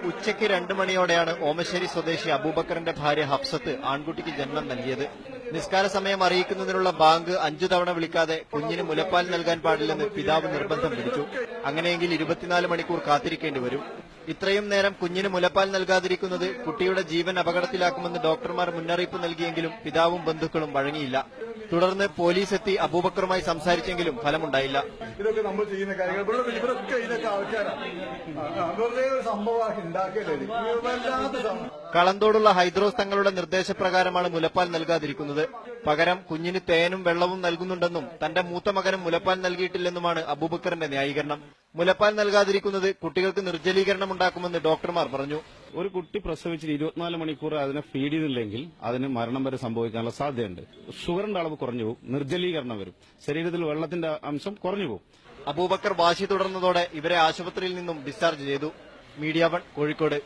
ഉച്ചയ്ക്ക് 2 മണിയോടെയാണ് ഓമശ്ശേരി സ്വദേശി അബൂബക്കറിന്റെ ഭാര്യ ഹഫ്സത്ത് ആൺകുട്ടിക്ക് ജന്മം നൽകിയത്. നിസ്കാര സമയം അറിയിക്കുന്നതിനുള്ള ബാങ്ക് 5 തവണ വിളിക്കാതെ കുഞ്ഞിന് മുലപ്പാൽ നൽകാൻ പാടില്ലെന്ന് പിതാവ് നിർബന്ധം പിടിച്ചു. അങ്ങനെയെങ്കിൽ 24 മണിക്കൂർ കാത്തിരിക്കേണ്ടി വരും. ഇത്രയും നേരം കുഞ്ഞിന് മുലപ്പാൽ നൽകാതിരിക്കുന്നത് കുട്ടിയുടെ ജീവൻ അപകടത്തിലാക്കുമെന്ന് ഡോക്ടർമാർ മുന്നറിയിപ്പ് നൽകിയെങ്കിലും പിതാവും ബന്ധുക്കളും വഴങ്ങിയില്ല. തുടർന്ന് പോലീസ് എത്തി അബൂബക്കറുമായി സംസാരിച്ചെങ്കിലും ഫലമുണ്ടായില്ല. ഇതൊക്കെ നമ്മൾ ചെയ്യുന്ന കാര്യങ്ങൾ ഇവരൊക്കെ ഇതിനൊക്കെ ആൾക്കാരാണ്. വെറുതെ ഒരു സംഭവമാക്കി ഉണ്ടാക്കിയല്ലേ. കളന്തോടുള്ള ഹൈദ്രോസ് തങ്ങളുടെ നിർദ്ദേശപ്രകാരമാണ് മുലപ്പാൽ നൽകാതിരിക്കുന്നത്. പകരം കുഞ്ഞിന് തേനും വെള്ളവും നൽകുന്നുണ്ടെന്നും തന്റെ മൂത്ത മകനും മുലപ്പാൽ നൽകിയിട്ടില്ലെന്നുമാണ് അബൂബക്കറിന്റെ ന്യായീകരണം. മുലപ്പാൽ നൽകാതിരിക്കുന്നത് കുട്ടികൾക്ക് നിർജ്ജലീകരണം ഉണ്ടാക്കുമെന്ന് ഡോക്ടർമാർ പറഞ്ഞു. ഒരു കുട്ടി പ്രസവിച്ചിട്ട് 24 മണിക്കൂർ അതിനെ ഫീഡ് ചെയ്തില്ലെങ്കിൽ അതിന് മരണം വരെ സംഭവിക്കാനുള്ള സാധ്യതയുണ്ട്. ഷുഗറിന്റെ അളവ് കുറഞ്ഞു പോകും, നിർജ്ജലീകരണം വരും, ശരീരത്തിൽ വെള്ളത്തിന്റെ അംശം കുറഞ്ഞു പോകും. അബൂബക്കർ വാശി തുടർന്നതോടെ ഇവരെ ആശുപത്രിയിൽ നിന്നും ഡിസ്ചാർജ് ചെയ്തു. മീഡിയ 1 കോഴിക്കോട്.